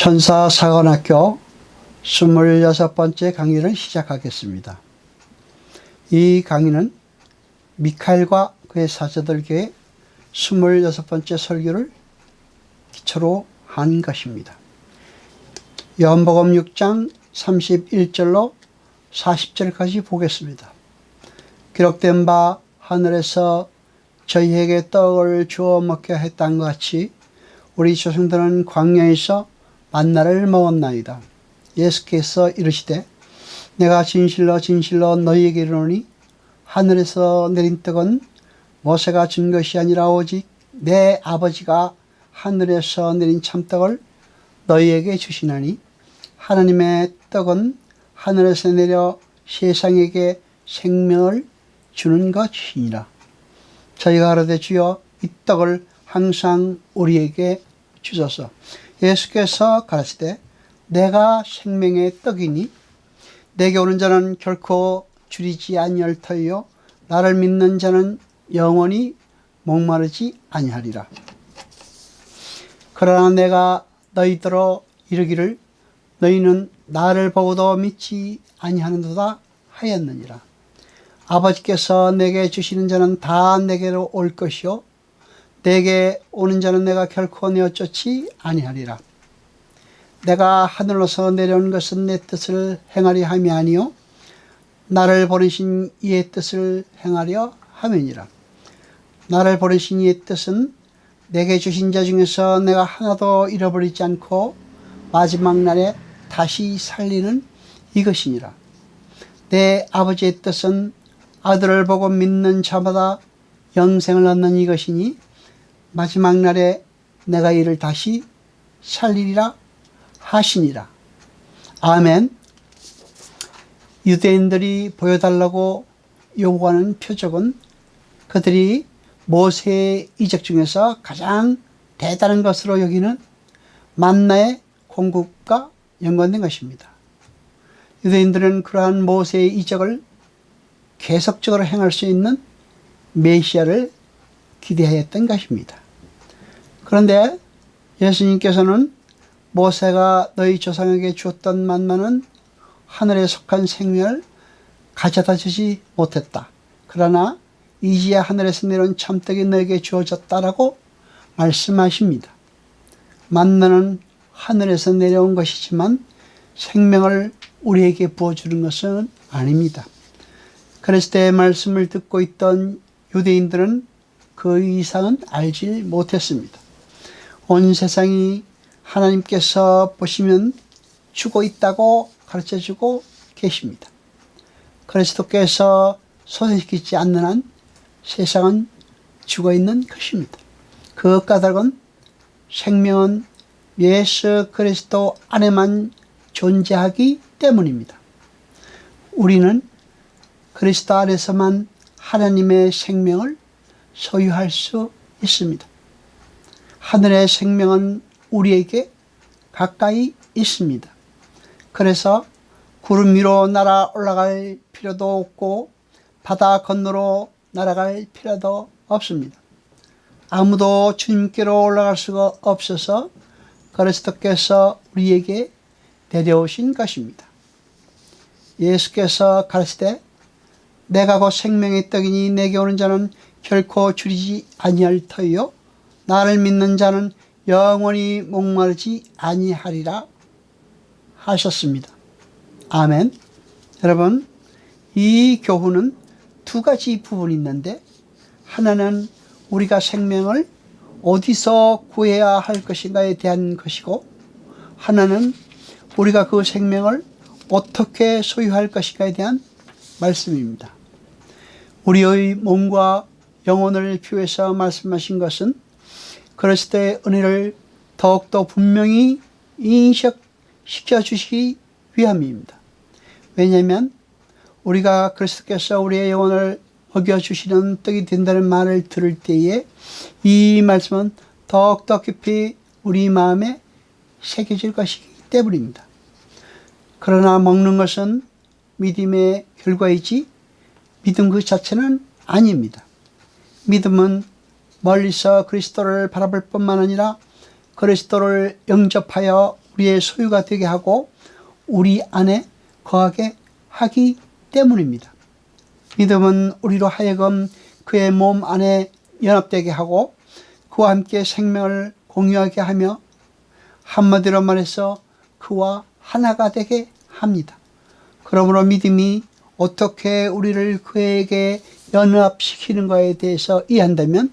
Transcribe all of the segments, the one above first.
천사사관학교 26번째 강의를 시작하겠습니다. 이 강의는 미카엘과 그의 사제들 교회 26번째 설교를 기초로 한 것입니다. 요한복음 6장 31절로 40절까지 보겠습니다. 기록된 바 하늘에서 저희에게 떡을 주어 먹게 했던 것 같이 우리 조상들은 광야에서 만나를 먹었나이다. 예수께서 이르시되 내가 진실로 진실로 너희에게 이르노니 하늘에서 내린 떡은 모세가 준 것이 아니라 오직 내 아버지가 하늘에서 내린 참떡을 너희에게 주시나니 하나님의 떡은 하늘에서 내려 세상에게 생명을 주는 것이니라. 저희가 가로되 주여 이 떡을 항상 우리에게 주소서. 예수께서 가라사대 내가 생명의 떡이니 내게 오는 자는 결코 줄이지 아니할 터이요 나를 믿는 자는 영원히 목마르지 아니하리라. 그러나 내가 너희더러 이르기를 너희는 나를 보고도 믿지 아니하는도다 하였느니라. 아버지께서 내게 주시는 자는 다 내게로 올 것이요 내게 오는 자는 내가 결코 내어 쫓지 아니하리라. 내가 하늘로서 내려온 것은 내 뜻을 행하려 함이 아니요 나를 보내신 이의 뜻을 행하려 함이니라. 나를 보내신 이의 뜻은 내게 주신 자 중에서 내가 하나도 잃어버리지 않고 마지막 날에 다시 살리는 이것이니라. 내 아버지의 뜻은 아들을 보고 믿는 자마다 영생을 얻는 이것이니 마지막 날에 내가 이를 다시 살리리라 하시니라. 아멘. 유대인들이 보여달라고 요구하는 표적은 그들이 모세의 이적 중에서 가장 대단한 것으로 여기는 만나의 공급과 연관된 것입니다. 유대인들은 그러한 모세의 이적을 계속적으로 행할 수 있는 메시아를 기대하였던 것입니다. 그런데 예수님께서는 모세가 너희 조상에게 주었던 만나는 하늘에 속한 생명을 가져다 주지 못했다. 그러나 이제야 하늘에서 내려온 참떡이 너에게 주어졌다라고 말씀하십니다. 만나는 하늘에서 내려온 것이지만 생명을 우리에게 부어주는 것은 아닙니다. 그리스도의 말씀을 듣고 있던 유대인들은 그 이상은 알지 못했습니다. 온 세상이 하나님께서 보시면 죽어 있다고 가르쳐주고 계십니다. 그리스도께서 소생시키지 않는 한 세상은 죽어 있는 것입니다. 그 까닭은 생명은 예수 그리스도 안에만 존재하기 때문입니다. 우리는 그리스도 안에서만 하나님의 생명을 소유할 수 있습니다. 하늘의 생명은 우리에게 가까이 있습니다. 그래서 구름 위로 날아 올라갈 필요도 없고 바다 건너로 날아갈 필요도 없습니다. 아무도 주님께로 올라갈 수가 없어서 그리스도께서 우리에게 내려오신 것입니다. 예수께서 가르치되 내가 곧 생명의 떡이니 내게 오는 자는 결코 줄이지 아니할 터이요 나를 믿는 자는 영원히 목마르지 아니하리라 하셨습니다. 아멘. 여러분, 이 교훈은 두 가지 부분이 있는데 하나는 우리가 생명을 어디서 구해야 할 것인가에 대한 것이고 하나는 우리가 그 생명을 어떻게 소유할 것인가에 대한 말씀입니다. 우리의 몸과 영혼을 비유해서 말씀하신 것은 그리스도의 은혜를 더욱더 분명히 인식시켜 주시기 위함입니다. 왜냐하면 우리가 그리스도께서 우리의 영혼을 먹여주시는 떡이 된다는 말을 들을 때에 이 말씀은 더욱더 깊이 우리 마음에 새겨질 것이기 때문입니다. 그러나 먹는 것은 믿음의 결과이지 믿음 그 자체는 아닙니다. 믿음은 멀리서 그리스도를 바라볼 뿐만 아니라 그리스도를 영접하여 우리의 소유가 되게 하고 우리 안에 거하게 하기 때문입니다. 믿음은 우리로 하여금 그의 몸 안에 연합되게 하고 그와 함께 생명을 공유하게 하며 한마디로 말해서 그와 하나가 되게 합니다. 그러므로 믿음이 어떻게 우리를 그에게 연합시키는가에 대해서 이해한다면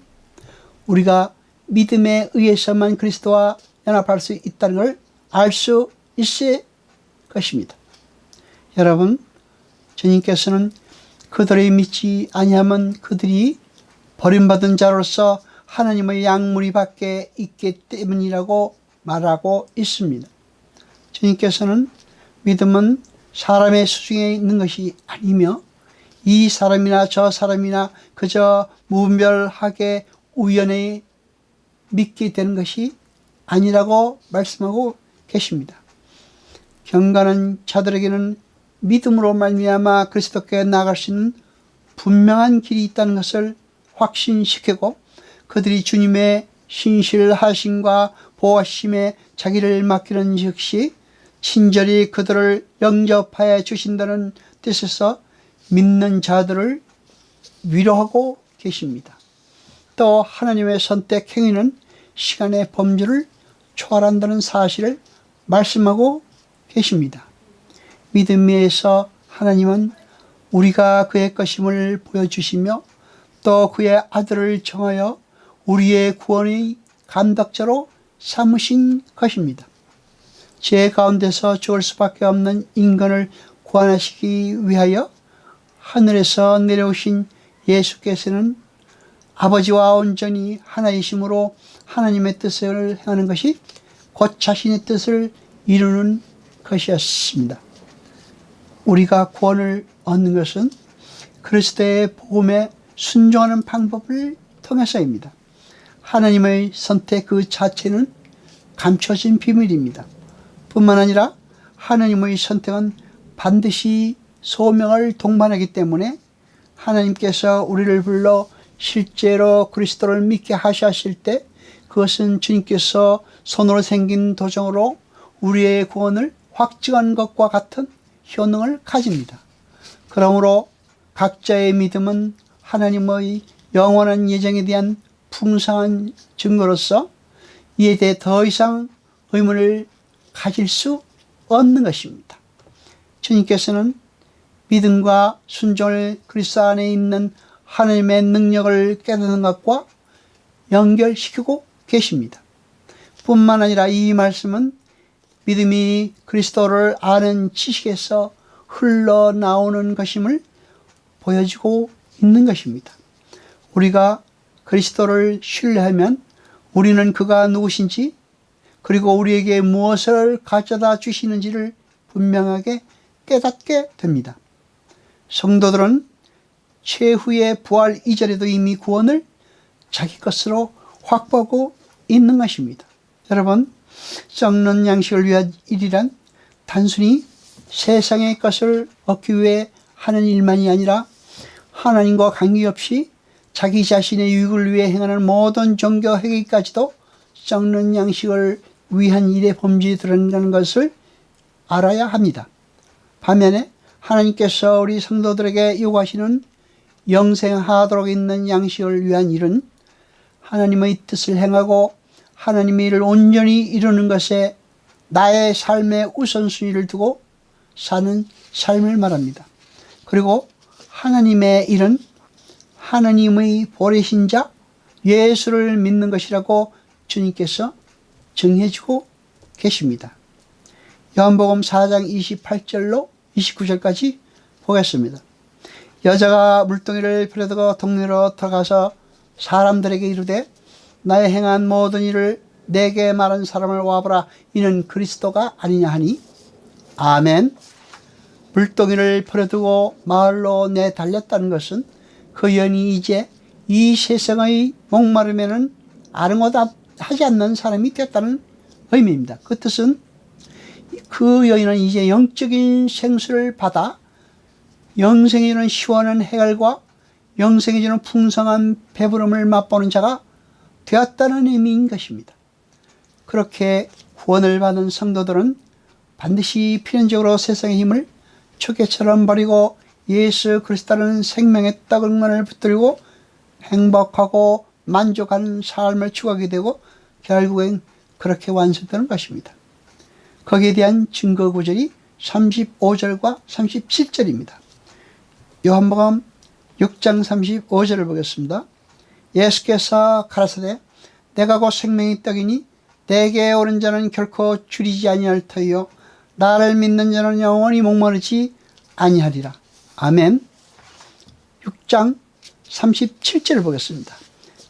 우리가 믿음에 의해서만 그리스도와 연합할 수 있다는 걸 알 수 있을 것입니다. 여러분, 주님께서는 그들의 믿지 아니하면 그들이 버림받은 자로서 하나님의 양무리 밖에 있기 때문이라고 말하고 있습니다. 주님께서는 믿음은 사람의 수중에 있는 것이 아니며 이 사람이나 저 사람이나 그저 무분별하게 우연히 믿게 되는 것이 아니라고 말씀하고 계십니다. 경건한 자들에게는 믿음으로 말미암아 그리스도께 나아갈 수 있는 분명한 길이 있다는 것을 확신시키고 그들이 주님의 신실하심과 보호하심에 자기를 맡기는 즉시 친절히 그들을 영접하여 주신다는 뜻에서 믿는 자들을 위로하고 계십니다. 또 하나님의 선택 행위는 시간의 범주를 초월한다는 사실을 말씀하고 계십니다. 믿음에서 하나님은 우리가 그의 것임을 보여주시며 또 그의 아들을 정하여 우리의 구원의 감독자로 삼으신 것입니다. 죄 가운데서 죽을 수밖에 없는 인간을 구원하시기 위하여 하늘에서 내려오신 예수께서는 아버지와 온전히 하나이심으로 하나님의 뜻을 행하는 것이 곧 자신의 뜻을 이루는 것이었습니다. 우리가 구원을 얻는 것은 그리스도의 복음에 순종하는 방법을 통해서입니다. 하나님의 선택 그 자체는 감춰진 비밀입니다. 뿐만 아니라 하나님의 선택은 반드시 소명을 동반하기 때문에 하나님께서 우리를 불러 실제로 그리스도를 믿게 하셨을 때 그것은 주님께서 손으로 생긴 도장으로 우리의 구원을 확증한 것과 같은 효능을 가집니다. 그러므로 각자의 믿음은 하나님의 영원한 예정에 대한 풍성한 증거로서 이에 대해 더 이상 의문을 가질 수 없는 것입니다. 주님께서는 믿음과 순종을 그리스도 안에 있는 하나님의 능력을 깨닫는 것과 연결시키고 계십니다. 뿐만 아니라 이 말씀은 믿음이 그리스도를 아는 지식에서 흘러나오는 것임을 보여주고 있는 것입니다. 우리가 그리스도를 신뢰하면 우리는 그가 누구신지 그리고 우리에게 무엇을 가져다 주시는지를 분명하게 깨닫게 됩니다. 성도들은 최후의 부활 이전에도 이미 구원을 자기 것으로 확보하고 있는 것입니다. 여러분, 썩는 양식을 위한 일이란 단순히 세상의 것을 얻기 위해 하는 일만이 아니라 하나님과 관계없이 자기 자신의 유익을 위해 행하는 모든 종교 행위까지도 썩는 양식을 위한 일의 범죄에 들어간다는 것을 알아야 합니다. 반면에 하나님께서 우리 성도들에게 요구하시는 영생하도록 있는 양식을 위한 일은 하나님의 뜻을 행하고 하나님의 일을 온전히 이루는 것에 나의 삶의 우선순위를 두고 사는 삶을 말합니다. 그리고 하나님의 일은 하나님의 보내신 자 예수를 믿는 것이라고 주님께서 정해주고 계십니다. 요한복음 4장 28절로 29절까지 보겠습니다. 여자가 물동이를 버려두고 동네로 들어가서 사람들에게 이르되 나의 행한 모든 일을 내게 말한 사람을 와보라. 이는 그리스도가 아니냐 하니 아멘. 물동이를 버려두고 마을로 내달렸다는 것은 그 여인이 이제 이 세상의 목마름에는 아랑곳하지 않는 사람이 됐다는 의미입니다. 그 뜻은 그 여인은 이제 영적인 생수를 받아 영생에 주는 시원한 해갈과 영생에 주는 풍성한 배부름을 맛보는 자가 되었다는 의미인 것입니다. 그렇게 구원을 받은 성도들은 반드시 필연적으로 세상의 힘을 초계처럼 버리고 예수 그리스도라는 생명의 떡을 붙들고 행복하고 만족하는 삶을 추구하게 되고 결국엔 그렇게 완성되는 것입니다. 거기에 대한 증거 구절이 35절과 37절입니다. 요한복음 6장 35절을 보겠습니다. 예수께서 가라사대 내가 곧 생명의 떡이니 내게 오는 자는 결코 줄이지 아니할 터이요 나를 믿는 자는 영원히 목마르지 아니하리라. 아멘. 6장 37절을 보겠습니다.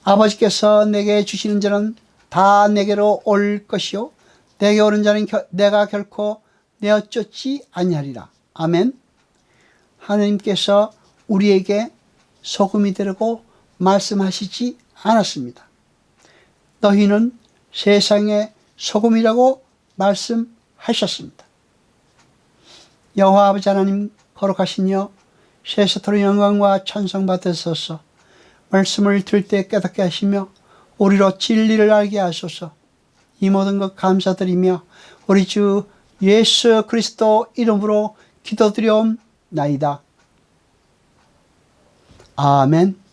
아버지께서 내게 주시는 자는 다 내게로 올 것이요 내게 오는 자는 내가 결코 내어 쫓지 아니하리라. 아멘. 하나님께서 우리에게 소금이 되라고 말씀하시지 않았습니다. 너희는 세상의 소금이라고 말씀하셨습니다. 여호와 아버지 하나님 거룩하시며 세세토록 영광과 찬송 받으소서. 말씀을 들을 때 깨닫게 하시며 우리로 진리를 알게 하소서. 이 모든 것 감사드리며 우리 주 예수 그리스도 이름으로 기도드려옵나이다. 아멘.